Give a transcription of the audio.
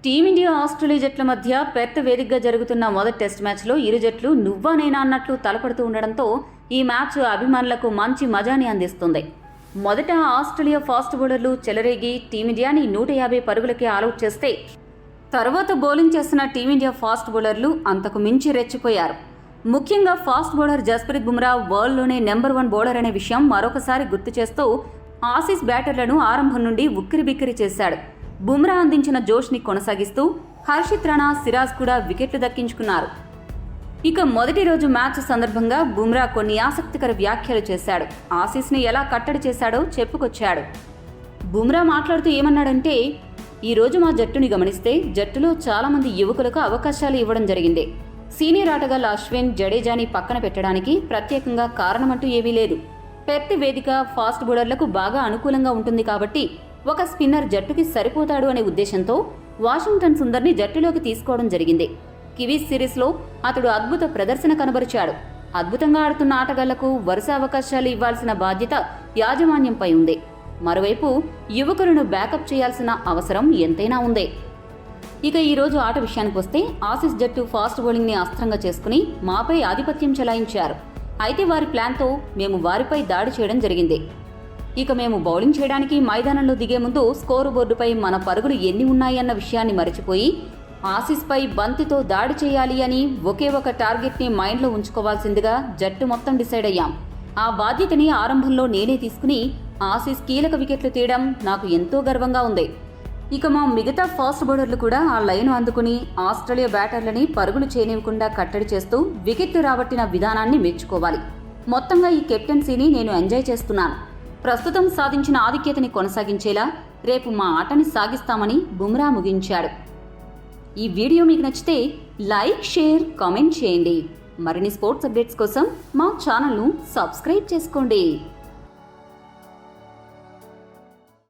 Team India Australia జట్ల మధ్య Perth వేదికగా జరుగుతున్న మొదటి టెస్ట్ మ్యాచ్లో ఇరు జట్లు నువ్వా నేనా అన్నట్లు తలపడుతూ ఉండడంతో ఈ మ్యాచ్ అభిమానులకు మంచి మజాని అందిస్తుంది. మొదట ఆస్ట్రేలియా ఫాస్ట్ బౌలర్లు చెలరేగి టీమిండియాని 150 పరుగులకే ఆలౌట్ చేస్తే తర్వాత బౌలింగ్ చేస్తున్న టీమిండియా ఫాస్ట్ బౌలర్లు అంతకు మించి రెచ్చిపోయారు. ముఖ్యంగా ఫాస్ట్ బౌలర్ జస్ప్రీత్ బుమ్రా వరల్డ్లోనే నెంబర్ 1 బౌలర్ అనే విషయం మరొకసారి గుర్తు చేస్తూ ఆసీస్ బ్యాటర్లను ఆరంభం నుండి ఉక్కిరిబిక్కిరి చేశాడు. బుమ్రా అందించిన జోష్ని కొనసాగిస్తూ హర్షిత్ రాణా, సిరాజ్ కూడా వికెట్లు దక్కించుకున్నారు. ఇక మొదటి రోజు మ్యాచ్ సందర్భంగా బుమ్రా కొన్ని ఆసక్తికర వ్యాఖ్యలు చేశాడు. ఆసీస్ని ఎలా కట్టడి చేశాడో చెప్పుకొచ్చాడు. బుమ్రా మాట్లాడుతూ ఏమన్నాడంటే, ఈరోజు మా జట్టుని గమనిస్తే జట్టులో చాలామంది యువకులకు అవకాశాలు ఇవ్వడం జరిగింది. సీనియర్ ఆటగాళ్ల అశ్విన్, జడేజాని పక్కన పెట్టడానికి ప్రత్యేకంగా కారణమంటూ ఏమీ లేదు. పెర్త్ వేదిక ఫాస్ట్ బౌలర్లకు బాగా అనుకూలంగా ఉంటుంది కాబట్టి ఒక స్పిన్నర్ జట్టుకి సరిపోతాడు అనే ఉద్దేశంతో వాషింగ్టన్ సుందర్ని జట్టులోకి తీసుకోవడం జరిగింది. కివీస్ సిరీస్లో అతడు అద్భుత ప్రదర్శన కనబరిచాడు. అద్భుతంగా ఆడుతున్న ఆటగాళ్లకు వరుస అవకాశాలు ఇవ్వాల్సిన బాధ్యత యాజమాన్యంపై ఉంది. మరోవైపు యువకులను బ్యాకప్ చేయాల్సిన అవసరం ఎంతైనా ఉంది. ఇక ఈరోజు ఆట విషయానికి వస్తే ఆసీస్ జట్టు ఫాస్ట్ బౌలింగ్ని అస్త్రంగా చేసుకుని మాపై ఆధిపత్యం చెలాయించారు. అయితే వారి ప్లాన్తో మేము వారిపై దాడి చేయడం జరిగింది. ఇక మేము బౌలింగ్ చేయడానికి మైదానంలో దిగే ముందు స్కోరు బోర్డుపై మన పరుగులు ఎన్ని ఉన్నాయన్న విషయాన్ని మరచిపోయి ఆసీస్పై బంతితో దాడి చేయాలి అని ఒకే ఒక టార్గెట్ని మైండ్లో ఉంచుకోవాల్సిందిగా జట్టు మొత్తం డిసైడ్ అయ్యాం. ఆ బాధ్యతని ఆరంభంలో నేనే తీసుకుని ఆసీస్ కీలక వికెట్లు తీయడం నాకు ఎంతో గర్వంగా ఉంది. ఇక మా మిగతా ఫాస్ట్ బౌలర్లు కూడా ఆ లైన్ అందుకుని ఆస్ట్రేలియా బ్యాటర్లని పరుగులు చేయనివ్వకుండా కట్టడి చేస్తూ వికెట్లు రాబట్టిన విధానాన్ని మెచ్చుకోవాలి. మొత్తంగా ఈ కెప్టెన్సీని నేను ఎంజాయ్ చేస్తున్నాను. ప్రస్తుతం సాధించిన ఆధిక్యతని కొనసాగించేలా రేపు మా ఆటని సాగిస్తామని బుమ్రా ముగించాడు. ఈ వీడియో మీకు నచ్చితే లైక్, షేర్, కామెంట్ చేయండి. మరిన్ని స్పోర్ట్స్ అప్డేట్స్ కోసం మా ఛానల్ను సబ్స్క్రైబ్ చేసుకోండి.